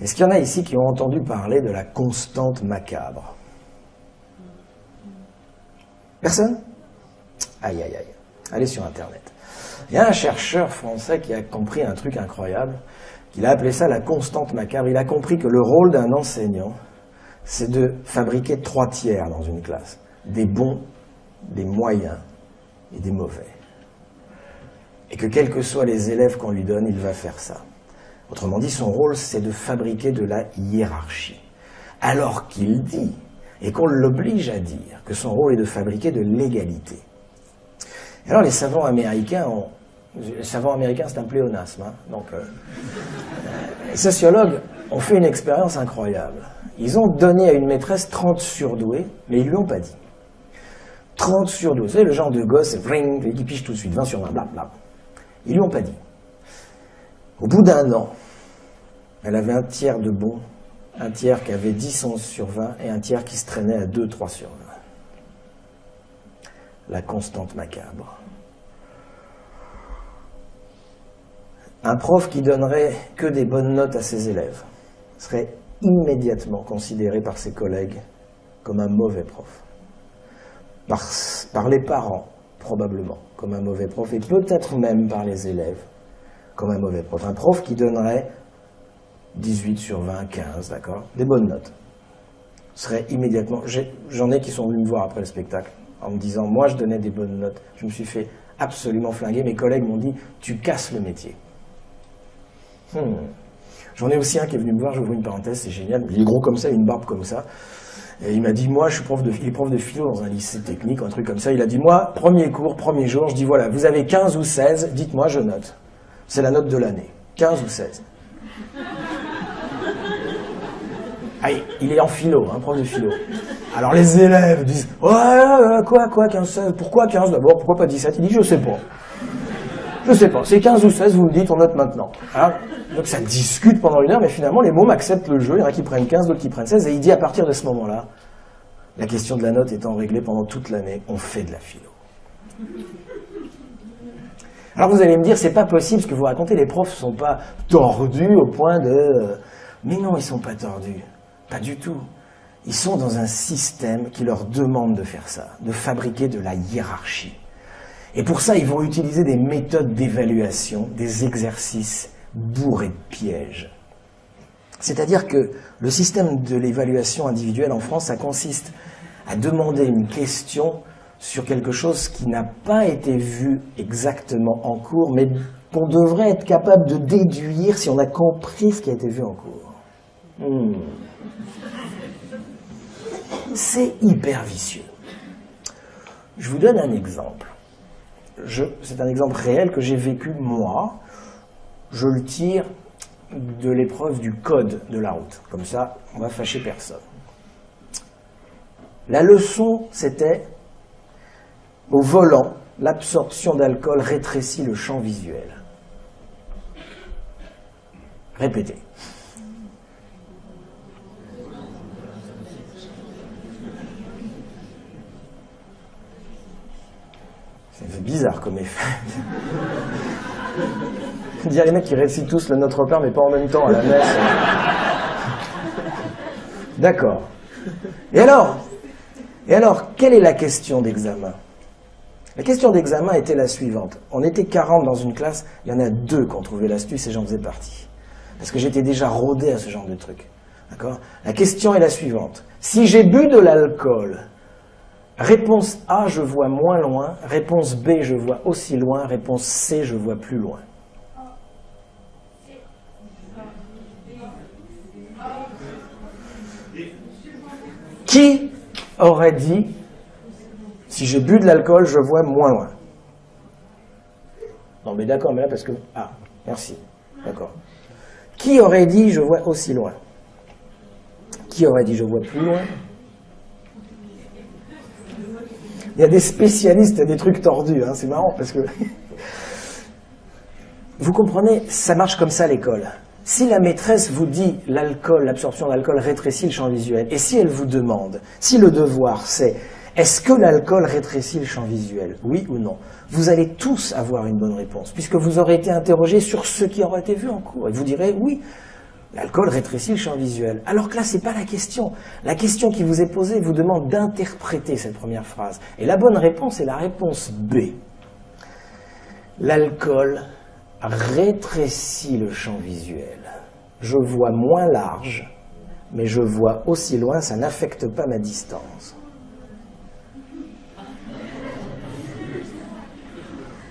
Est-ce qu'il y en a ici qui ont entendu parler de la constante macabre? Personne? Aïe, aïe, aïe. Allez sur Internet. Il y a un chercheur français qui a compris un truc incroyable, qu'il a appelé ça la constante macabre. Il a compris que le rôle d'un enseignant, c'est de fabriquer 3 tiers dans une classe. Des bons, des moyens et des mauvais. Et que quels que soient les élèves qu'on lui donne, il va faire ça. Autrement dit, son rôle, c'est de fabriquer de la hiérarchie. Alors qu'il dit, et qu'on l'oblige à dire, que son rôle est de fabriquer de l'égalité. Et alors les savants américains c'est un pléonasme, hein, donc les sociologues ont fait une expérience incroyable. Ils ont donné à une maîtresse 30 surdoués, mais ils ne lui ont pas dit. 30 surdoués, vous savez, le genre de gosse, qui piche tout de suite, 20 sur 20, blablabla. Ils lui ont pas dit. Au bout d'1 an, elle avait un tiers de bons, un tiers qui avait 10, 11 sur 20, et un tiers qui se traînait à 2, 3 sur 20. La constante macabre. Un prof qui donnerait que des bonnes notes à ses élèves serait immédiatement considéré par ses collègues comme un mauvais prof. Par les parents, probablement, comme un mauvais prof, et peut-être même par les élèves, comme un mauvais prof. Un prof qui donnerait 18 sur 20, 15, d'accord, des bonnes notes, serait immédiatement... J'en ai qui sont venus me voir après le spectacle, en me disant, moi je donnais des bonnes notes, je me suis fait absolument flinguer, mes collègues m'ont dit, tu casses le métier. J'en ai aussi un qui est venu me voir, j'ouvre une parenthèse, c'est génial, il est gros comme ça, une barbe comme ça, et il m'a dit, moi je suis prof de philo dans un lycée technique, un truc comme ça, il a dit, moi, premier cours, premier jour, je dis, voilà, vous avez 15 ou 16, dites-moi, je note. C'est la note de l'année, 15 ou 16. Ah, il est en philo, hein, prof de philo. Alors les élèves disent, ouais, quoi, 15, 16, pourquoi 15 d'abord, pourquoi pas 17? Il dit, je sais pas. Je sais pas, c'est 15 ou 16, vous me dites, on note maintenant. Alors, donc ça discute pendant 1 heure, mais finalement les mômes acceptent le jeu, il y en a qui prennent 15, d'autres qui prennent 16, et il dit à partir de ce moment-là, la question de la note étant réglée pendant toute l'année, on fait de la philo. Alors vous allez me dire, c'est pas possible, ce que vous racontez, les profs sont pas tordus au point de... Mais non, ils sont pas tordus, pas du tout. Ils sont dans un système qui leur demande de faire ça, de fabriquer de la hiérarchie. Et pour ça, ils vont utiliser des méthodes d'évaluation, des exercices bourrés de pièges. C'est-à-dire que le système de l'évaluation individuelle en France, ça consiste à demander une question sur quelque chose qui n'a pas été vu exactement en cours, mais qu'on devrait être capable de déduire si on a compris ce qui a été vu en cours. C'est hyper vicieux. Je vous donne un exemple. C'est un exemple réel que j'ai vécu moi. Je le tire de l'épreuve du code de la route. Comme ça, on va fâcher personne. La leçon, c'était au volant, l'absorption d'alcool rétrécit le champ visuel. Répétez. C'est bizarre comme effet. Il y a les mecs qui récitent tous le Notre Père, mais pas en même temps à la messe. D'accord. Et alors, quelle est la question d'examen? La question d'examen était la suivante. On était 40 dans une classe, il y en a 2 qui ont trouvé l'astuce et j'en faisais partie. Parce que j'étais déjà rodé à ce genre de truc. D'accord? La question est la suivante. Si j'ai bu de l'alcool, réponse A, je vois moins loin. Réponse B, je vois aussi loin. Réponse C, je vois plus loin. Qui aurait dit, si j'ai bu de l'alcool, je vois moins loin? Non mais d'accord, mais là parce que... Ah, merci. D'accord. Qui aurait dit, je vois aussi loin? Qui aurait dit, je vois plus loin? Il y a des spécialistes des trucs tordus, hein, c'est marrant parce que... Vous comprenez, ça marche comme ça à l'école. Si la maîtresse vous dit l'alcool, l'absorption d'alcool rétrécit le champ visuel, et si elle vous demande, si le devoir c'est est-ce que l'alcool rétrécit le champ visuel, oui ou non, vous allez tous avoir une bonne réponse, puisque vous aurez été interrogé sur ce qui aura été vu en cours, et vous direz oui. L'alcool rétrécit le champ visuel. Alors que là, c'est pas la question. La question qui vous est posée vous demande d'interpréter cette première phrase. Et la bonne réponse est la réponse B. L'alcool rétrécit le champ visuel. Je vois moins large, mais je vois aussi loin, ça n'affecte pas ma distance.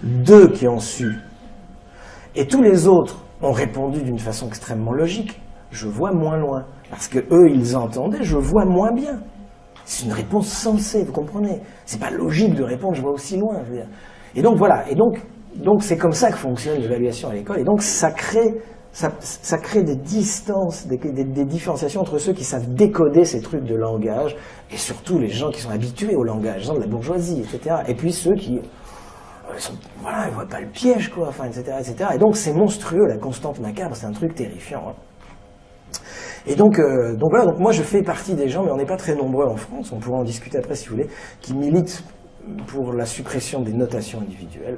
Deux qui ont su. Et tous les autres ont répondu d'une façon extrêmement logique. Je vois moins loin. Parce que eux, ils entendaient, je vois moins bien. C'est une réponse sensée, vous comprenez? C'est pas logique de répondre, je vois aussi loin. Je veux dire. Et donc voilà. Et donc c'est comme ça que fonctionne l'évaluation à l'école. Et donc ça crée des distances, des différenciations entre ceux qui savent décoder ces trucs de langage, et surtout les gens qui sont habitués au langage, les gens de la bourgeoisie, etc. Et puis ceux qui voilà, ils voient pas le piège, quoi, enfin, etc., etc. Et donc c'est monstrueux, la constante macabre, c'est un truc terrifiant. Hein. Et donc voilà, donc moi je fais partie des gens, mais on n'est pas très nombreux en France, on pourra en discuter après si vous voulez, qui militent pour la suppression des notations individuelles.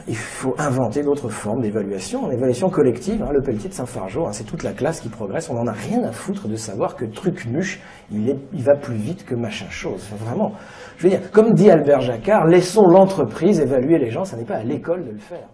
Il faut inventer d'autres formes d'évaluation, l'évaluation collective, hein, le Pelletier de Saint-Fargeau, hein, c'est toute la classe qui progresse, on n'en a rien à foutre de savoir que Trucmuche, il va plus vite que machin chose, enfin, vraiment. Je veux dire, comme dit Albert Jacquard, laissons l'entreprise évaluer les gens, ça n'est pas à l'école de le faire.